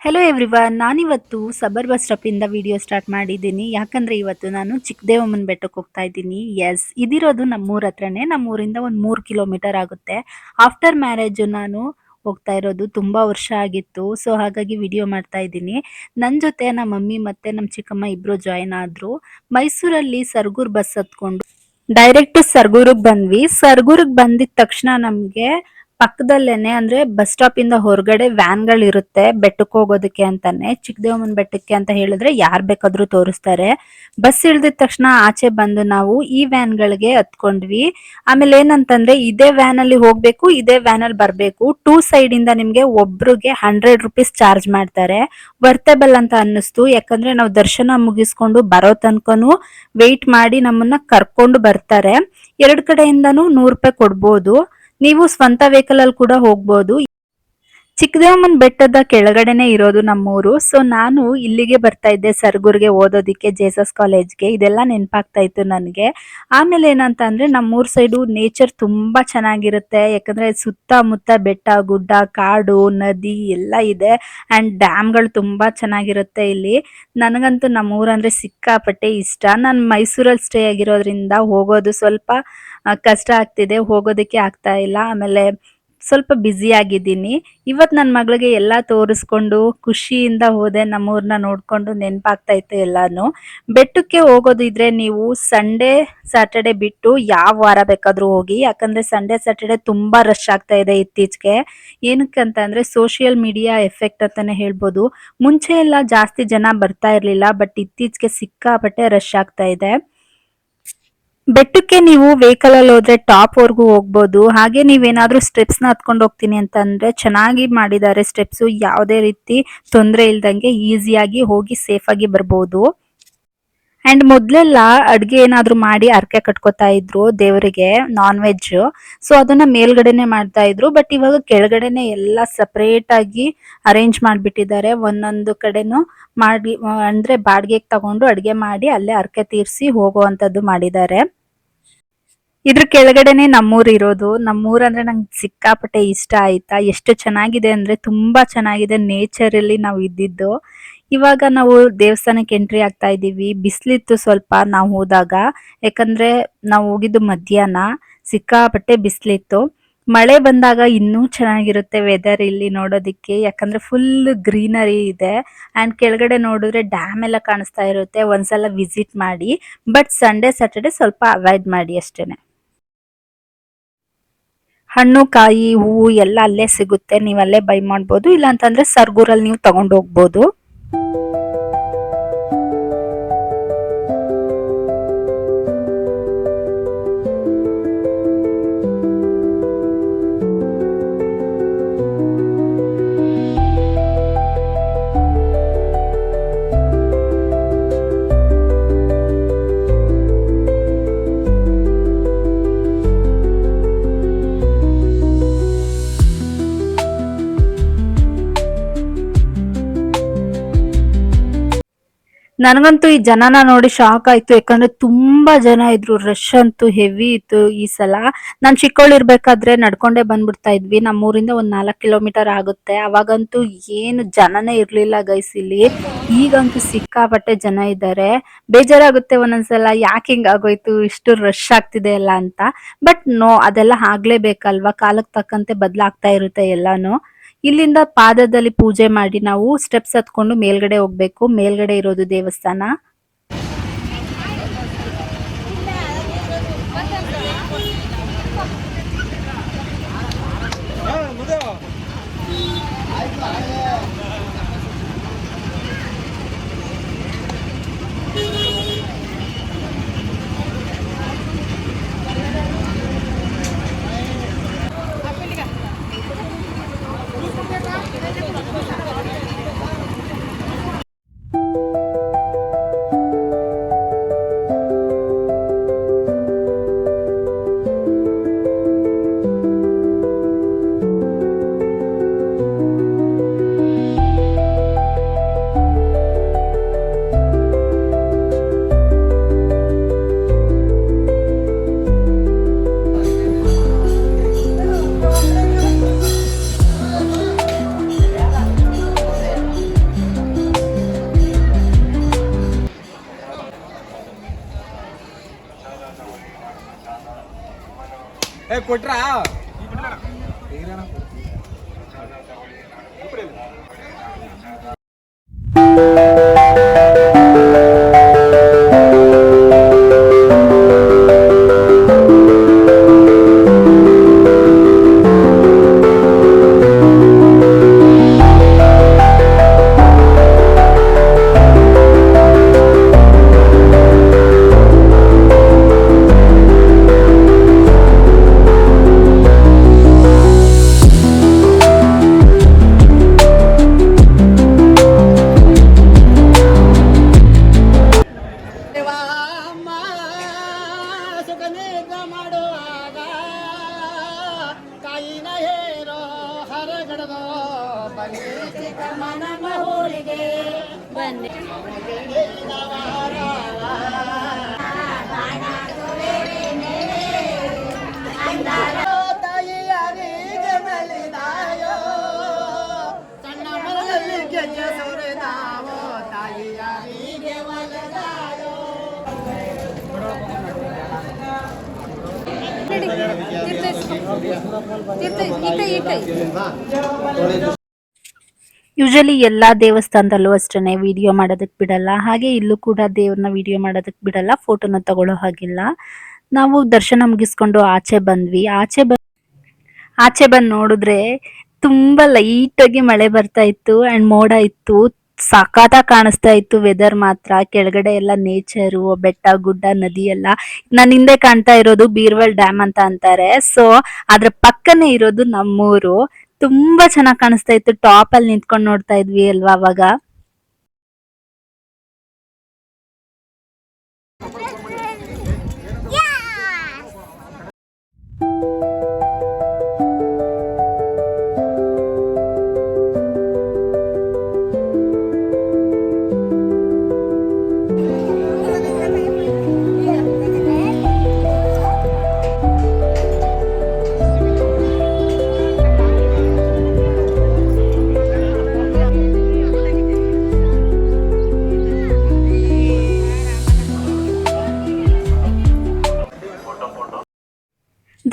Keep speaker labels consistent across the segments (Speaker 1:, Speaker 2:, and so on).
Speaker 1: Hello everyone, ನಾನಿವತ್ತು ಸಬರ್ bus ಸ್ಟಾಪಿಂದ video start ಮಾಡಿದ್ದೀನಿ. ಯಾಕಂದರೆ ಇವತ್ತು ನಾನು ಚಿಕ್ಕದೇವಮ್ಮನ ಬೆಟ್ಟಕ್ಕೆ ಹೋಗ್ತಾ ಇದ್ದೀನಿ. ಎಸ್, ಇದಿರೋದು ನಮ್ಮೂರ ಹತ್ರನೇ. ನಮ್ಮೂರಿಂದ ಒಂದು 3 ಕಿಲೋಮೀಟರ್ ಆಗುತ್ತೆ. ಆಫ್ಟರ್ ಮ್ಯಾರೇಜು ನಾನು ಹೋಗ್ತಾ ಇರೋದು. ತುಂಬ ವರ್ಷ ಆಗಿತ್ತು. ಸೊ ಹಾಗಾಗಿ ವಿಡಿಯೋ ಮಾಡ್ತಾ ಇದ್ದೀನಿ. ನನ್ನ ಜೊತೆ ನಮ್ಮ ಮಮ್ಮಿ ಮತ್ತು ನಮ್ಮ ಚಿಕ್ಕಮ್ಮ ಇಬ್ಬರು ಜಾಯಿನ್ ಆದರು. ಮೈಸೂರಲ್ಲಿ ಸರಗೂರು ಬಸ್ ಹತ್ಕೊಂಡು ಡೈರೆಕ್ಟ್ ಸರಗೂರಿಗೆ ಬಂದ್ವಿ. ಸರಗೂರಿಗೆ ಬಂದಿದ ತಕ್ಷಣ ನಮಗೆ ಪಕ್ಕದಲ್ಲೇನೆ ಅಂದ್ರೆ ಬಸ್ ಸ್ಟಾಪ್ ಇಂದ ಹೊರಗಡೆ ವ್ಯಾನ್ಗಳು ಇರುತ್ತೆ ಬೆಟ್ಟಕ್ಕೆ ಹೋಗೋದಕ್ಕೆ ಅಂತಾನೆ. ಚಿಕ್ಕದೇವಮ್ಮನ ಬೆಟ್ಟಕ್ಕೆ ಅಂತ ಹೇಳಿದ್ರೆ ಯಾರ್ ಬೇಕಾದ್ರೂ ತೋರಿಸ್ತಾರೆ. ಬಸ್ ಇಳ್ದಿದ ತಕ್ಷಣ ಆಚೆ ಬಂದು ನಾವು ಈ ವ್ಯಾನ್ಗಳಿಗೆ ಹತ್ಕೊಂಡ್ವಿ. ಆಮೇಲೆ ಏನಂತಂದ್ರೆ ಇದೇ ವ್ಯಾನ್ ಅಲ್ಲಿ ಹೋಗ್ಬೇಕು, ಇದೇ ವ್ಯಾನ್ ಅಲ್ಲಿ ಬರ್ಬೇಕು. 2 ಸೈಡ್ ಇಂದ ನಿಮ್ಗೆ ಒಬ್ರಿಗೆ 100 ರೂಪೀಸ್ ಚಾರ್ಜ್ ಮಾಡ್ತಾರೆ. ವರ್ತೇಬಲ್ ಅಂತ ಅನ್ನಿಸ್ತು. ಯಾಕಂದ್ರೆ ನಾವು ದರ್ಶನ ಮುಗಿಸ್ಕೊಂಡು ಬರೋ ತನಕನು ವೆಯ್ಟ್ ಮಾಡಿ ನಮ್ಮನ್ನ ಕರ್ಕೊಂಡು ಬರ್ತಾರೆ. 2 ಕಡೆಯಿಂದನೂ 100 ರೂಪಾಯಿ ಕೊಡ್ಬೋದು. ನೀವು ಸ್ವಂತ ವೆಹಿಕಲ್ ಅಲ್ಲಿ ಕೂಡ ಹೋಗ್ಬೋದು. ಚಿಕ್ಕದೇವಮ್ಮನ ಬೆಟ್ಟದ ಕೆಳಗಡೆನೆ ಇರೋದು ನಮ್ಮೂರು. ಸೊ ನಾನು ಇಲ್ಲಿಗೆ ಬರ್ತಾ ಇದ್ದೆ ಸರಗೂರ್ಗೆ ಓದೋದಿಕ್ಕೆ, ಜೇಸಸ್ ಕಾಲೇಜ್ಗೆ. ಇದೆಲ್ಲ ನೆನಪಾಗ್ತಾ ಇತ್ತು ನನಗೆ. ಆಮೇಲೆ ಏನಂತ ಅಂದ್ರೆ ನಮ್ಮೂರ್ ಸೈಡು ನೇಚರ್ ತುಂಬಾ ಚೆನ್ನಾಗಿರುತ್ತೆ. ಯಾಕಂದ್ರೆ ಸುತ್ತಮುತ್ತ ಬೆಟ್ಟ ಗುಡ್ಡ ಕಾಡು ನದಿ ಎಲ್ಲ ಇದೆ. ಅಂಡ್ ಡ್ಯಾಮ್ಗಳು ತುಂಬಾ ಚೆನ್ನಾಗಿರುತ್ತೆ ಇಲ್ಲಿ. ನನಗಂತೂ ನಮ್ಮೂರಂದ್ರೆ ಸಿಕ್ಕಾಪಟ್ಟೆ ಇಷ್ಟ. ನಾನು ಮೈಸೂರಲ್ಲಿ ಸ್ಟೇ ಆಗಿರೋದ್ರಿಂದ ಹೋಗೋದು ಸ್ವಲ್ಪ ಕಷ್ಟ ಆಗ್ತಿದೆ, ಹೋಗೋದಕ್ಕೆ ಆಗ್ತಾ ಇಲ್ಲ. ಆಮೇಲೆ ಸ್ವಲ್ಪ ಬ್ಯುಸಿ ಆಗಿದ್ದೀನಿ. ಇವತ್ತು ನನ್ನ ಮಗಳಿಗೆ ಎಲ್ಲ ತೋರಿಸ್ಕೊಂಡು ಖುಷಿಯಿಂದ ಹೋದೆ. ನಮ್ಮೂರನ್ನ ನೋಡ್ಕೊಂಡು ನೆನಪಾಗ್ತಾ ಇತ್ತು ಎಲ್ಲಾನು. ಬೆಟ್ಟಕ್ಕೆ ಹೋಗೋದಿದ್ರೆ ನೀವು ಸಂಡೇ ಸ್ಯಾಟರ್ಡೆ ಬಿಟ್ಟು ಯಾವ ವಾರ ಬೇಕಾದ್ರೂ ಹೋಗಿ. ಯಾಕಂದ್ರೆ ಸಂಡೇ ಸ್ಯಾಟರ್ಡೆ ತುಂಬಾ ರಶ್ ಆಗ್ತಾ ಇದೆ ಇತ್ತೀಚೆಗೆ. ಏನಕ್ಕಂತ ಅಂದ್ರೆ ಸೋಷಿಯಲ್ ಮೀಡಿಯಾ ಎಫೆಕ್ಟ್ ಅಂತಾನೆ ಹೇಳ್ಬೋದು. ಮುಂಚೆ ಎಲ್ಲ ಜಾಸ್ತಿ ಜನ ಬರ್ತಾ ಇರ್ಲಿಲ್ಲ, ಬಟ್ ಇತ್ತೀಚೆಗೆ ಸಿಕ್ಕಾಪಟ್ಟೆ ರಶ್ ಆಗ್ತಾ ಇದೆ. ಬೆಟ್ಟಕ್ಕೆ ನೀವು ವೆಹಿಕಲ್ ಅಲ್ಲಿ ಹೋದ್ರೆ ಟಾಪ್ ವರ್ಗೂ ಹೋಗ್ಬೋದು. ಹಾಗೆ ನೀವೇನಾದ್ರೂ ಸ್ಟೆಪ್ಸ್ ನ ಹತ್ಕೊಂಡು ಹೋಗ್ತೀನಿ ಅಂತಂದ್ರೆ ಚೆನ್ನಾಗಿ ಮಾಡಿದ್ದಾರೆ ಸ್ಟೆಪ್ಸ್. ಯಾವುದೇ ರೀತಿ ತೊಂದರೆ ಇಲ್ದಂಗೆ ಈಸಿಯಾಗಿ ಹೋಗಿ ಸೇಫ್ ಆಗಿ ಬರ್ಬೋದು. ಅಂಡ್ ಮೊದ್ಲೆಲ್ಲ ಅಡ್ಗೆ ಏನಾದ್ರು ಮಾಡಿ ಹರಕೆ ಕಟ್ಕೋತಾ ಇದ್ರು ದೇವರಿಗೆ, ನಾನ್ ವೆಜ್. ಸೊ ಅದನ್ನ ಮೇಲ್ಗಡೆನೆ ಮಾಡ್ತಾ ಇದ್ರು. ಬಟ್ ಇವಾಗ ಕೆಳಗಡೆನೆ ಎಲ್ಲ ಸಪರೇಟ್ ಆಗಿ ಅರೇಂಜ್ ಮಾಡ್ಬಿಟ್ಟಿದ್ದಾರೆ. ಒಂದೊಂದು ಕಡೆನು ಮಾಡಿ ಅಂದ್ರೆ ಬಾಡಿಗೆಗೆ ತಗೊಂಡು ಅಡ್ಗೆ ಮಾಡಿ ಅಲ್ಲೇ ಹರಕೆ ತೀರ್ಸಿ ಹೋಗುವಂತದ್ದು ಮಾಡಿದ್ದಾರೆ. ಇದ್ರ ಕೆಳಗಡೆನೆ ನಮ್ಮೂರ್ ಇರೋದು. ನಮ್ಮೂರ್ ಅಂದ್ರೆ ನಂಗೆ ಸಿಕ್ಕಾಪಟ್ಟೆ ಇಷ್ಟ ಆಯ್ತಾ. ಎಷ್ಟು ಚೆನ್ನಾಗಿದೆ ಅಂದ್ರೆ ತುಂಬಾ ಚೆನ್ನಾಗಿದೆ. ನೇಚರಲ್ಲಿ ನಾವು ಇದ್ದಿದ್ದು. ಇವಾಗ ನಾವು ದೇವಸ್ಥಾನಕ್ಕೆ ಎಂಟ್ರಿ ಆಗ್ತಾ ಇದೀವಿ. ಬಿಸಿಲಿತ್ತು ಸ್ವಲ್ಪ ನಾವು ಹೋದಾಗ. ಯಾಕಂದ್ರೆ ನಾವು ಹೋಗಿದ್ದು ಮಧ್ಯಾಹ್ನ, ಸಿಕ್ಕಾಪಟ್ಟೆ ಬಿಸಿಲಿತ್ತು. ಮಳೆ ಬಂದಾಗ ಇನ್ನೂ ಚೆನ್ನಾಗಿರುತ್ತೆ ವೆದರ್ ಇಲ್ಲಿ ನೋಡೋದಿಕ್ಕೆ. ಯಾಕಂದ್ರೆ ಫುಲ್ ಗ್ರೀನರಿ ಇದೆ. ಅಂಡ್ ಕೆಳಗಡೆ ನೋಡಿದ್ರೆ ಡ್ಯಾಮ್ ಎಲ್ಲ ಕಾಣಿಸ್ತಾ ಇರುತ್ತೆ. ಒಂದ್ಸಲ ವಿಸಿಟ್ ಮಾಡಿ. ಬಟ್ ಸಂಡೇ ಸ್ಯಾಟರ್ಡೆ ಸ್ವಲ್ಪ ಅವಾಯ್ಡ್ ಮಾಡಿ ಅಷ್ಟೇನೆ. ಹಣ್ಣು ಕಾಯಿ ಹೂವು ಎಲ್ಲ ಅಲ್ಲೇ ಸಿಗುತ್ತೆ. ನೀವು ಅಲ್ಲೇ ಬೈ ಮಾಡ್ಬೋದು. ಇಲ್ಲ ಅಂತಂದ್ರೆ ಸರಗೂರಲ್ಲಿ ನೀವು ತಗೊಂಡು ಹೋಗ್ಬೋದು. ನನಗಂತೂ ಈ ಜನನ ನೋಡಿ ಶಾಕ್ ಆಯ್ತು. ಯಾಕಂದ್ರೆ ತುಂಬಾ ಜನ ಇದ್ರು. ರಶ್ ಅಂತೂ ಹೆವಿ ಇತ್ತು ಈ ಸಲ. ನಾನ್ ಚಿಕ್ಕವಳಿರ್ಬೇಕಾದ್ರೆ ನಡ್ಕೊಂಡೇ ಬಂದ್ಬಿಡ್ತಾ ಇದ್ವಿ. ನಮ್ಮೂರಿಂದ ಒಂದ್ 4 ಕಿಲೋಮೀಟರ್ ಆಗುತ್ತೆ. ಅವಾಗಂತೂ ಏನು ಜನನೇ ಇರ್ಲಿಲ್ಲ ಗೈಸ್ ಇಲ್ಲಿ. ಈಗಂತೂ ಸಿಕ್ಕಾಪಟ್ಟೆ ಜನ ಇದ್ದಾರೆ. ಬೇಜಾರಾಗುತ್ತೆ ಒಂದೊಂದ್ಸಲ, ಯಾಕೆ ಹಿಂಗ್ ಆಗೋಯ್ತು, ಇಷ್ಟು ರಶ್ ಆಗ್ತಿದೆ ಎಲ್ಲ ಅಂತ. ಬಟ್ ನೋ, ಅದೆಲ್ಲ ಆಗ್ಲೇಬೇಕಲ್ವಾ. ಕಾಲಕ್ಕೆ ತಕ್ಕಂತೆ ಬದಲಾಗ್ತಾ ಇರುತ್ತೆ ಎಲ್ಲಾನು. ಇಲ್ಲಿಂದ ಪಾದದಲ್ಲಿ ಪೂಜೆ ಮಾಡಿ ನಾವು ಸ್ಟೆಪ್ಸ್ ಹತ್ಕೊಂಡು ಮೇಲ್ಗಡೆ ಹೋಗ್ಬೇಕು. ಮೇಲ್ಗಡೆ ಇರೋದು ದೇವಸ್ಥಾನ.
Speaker 2: ಕೊಟ್ರಾ
Speaker 1: ಯೂಶಲಿ ಎಲ್ಲಾ ದೇವಸ್ಥಾನದಲ್ಲೂ ಅಷ್ಟೇನೆ ವಿಡಿಯೋ ಮಾಡೋದಕ್ ಬಿಡಲ್ಲ. ಹಾಗೆ ಇಲ್ಲೂ ಕೂಡ ದೇವ್ರನ್ನ ವಿಡಿಯೋ ಮಾಡೋದಕ್ ಬಿಡಲ್ಲ, ಫೋಟೋನ ತಗೊಳ್ಳೋ ಹಾಗಿಲ್ಲ. ನಾವು ದರ್ಶನ ಮುಗಿಸ್ಕೊಂಡು ಆಚೆ ಬಂದ್ವಿ. ಆಚೆ ಬಂದ್ ನೋಡಿದ್ರೆ ತುಂಬಾ ಲೈಟ್ ಆಗಿ ಮಳೆ ಬರ್ತಾ ಇತ್ತು ಅಂಡ್ ಮೋಡ ಇತ್ತು. ಸಖತ್ತಾಗಿ ಕಾಣಿಸ್ತಾ ಇತ್ತು ವೆದರ್ ಮಾತ್ರ. ಕೆಳಗಡೆ ಎಲ್ಲ ನೇಚರು, ಬೆಟ್ಟ ಗುಡ್ಡ, ನದಿ ಎಲ್ಲ. ನನ್ನ ಹಿಂದೆ ಕಾಣ್ತಾ ಇರೋದು ಬೀರ್ವಲ್ ಡ್ಯಾಮ್ ಅಂತ ಅಂತಾರೆ. ಸೊ ಅದ್ರ ಪಕ್ಕನೇ ಇರೋದು ನಮ್ಮೂರು. ತುಂಬಾ ಚೆನ್ನಾಗಿ ಕಾಣಿಸ್ತಾ ಇತ್ತು. ಟಾಪ್ ಅಲ್ಲಿ ನಿಂತ್ಕೊಂಡು ನೋಡ್ತಾ ಇದ್ವಿ ಅಲ್ವಾ ಅವಾಗ.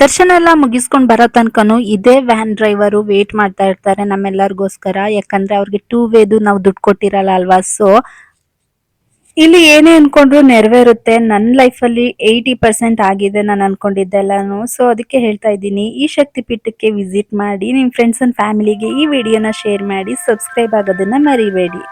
Speaker 1: ದರ್ಶನ ಎಲ್ಲ ಮುಗಿಸ್ಕೊಂಡ್ ಬರೋ ತನಕನು ಇದೇ ವ್ಯಾನ್ ಡ್ರೈವರು ವೇಟ್ ಮಾಡ್ತಾ ಇರ್ತಾರೆ ನಮ್ಮೆಲ್ಲರಿಗೋಸ್ಕರ. ಯಾಕಂದ್ರೆ ಅವ್ರಿಗೆ 2 ವೇದು ನಾವು ದುಡ್ಡು ಕೊಟ್ಟಿರಲ್ಲ ಅಲ್ವಾ. ಸೊ ಇಲ್ಲಿ ಏನೇ ಅನ್ಕೊಂಡ್ರು ನೆರವೇರುತ್ತೆ. ನನ್ನ ಲೈಫಲ್ಲಿ 80% ಆಗಿದೆ ನಾನು ಅನ್ಕೊಂಡಿದ್ದೆಲ್ಲಾನು. ಸೊ ಅದಕ್ಕೆ ಹೇಳ್ತಾ ಇದ್ದೀನಿ, ಈ ಶಕ್ತಿ ಪೀಠಕ್ಕೆ ವಿಸಿಟ್ ಮಾಡಿ, ನಿಮ್ ಫ್ರೆಂಡ್ಸ್ ಅಂಡ್ ಫ್ಯಾಮಿಲಿಗೆ ಈ ವಿಡಿಯೋನ ಶೇರ್ ಮಾಡಿ, ಸಬ್ಸ್ಕ್ರೈಬ್ ಆಗೋದನ್ನ ಮರಿಬೇಡಿ.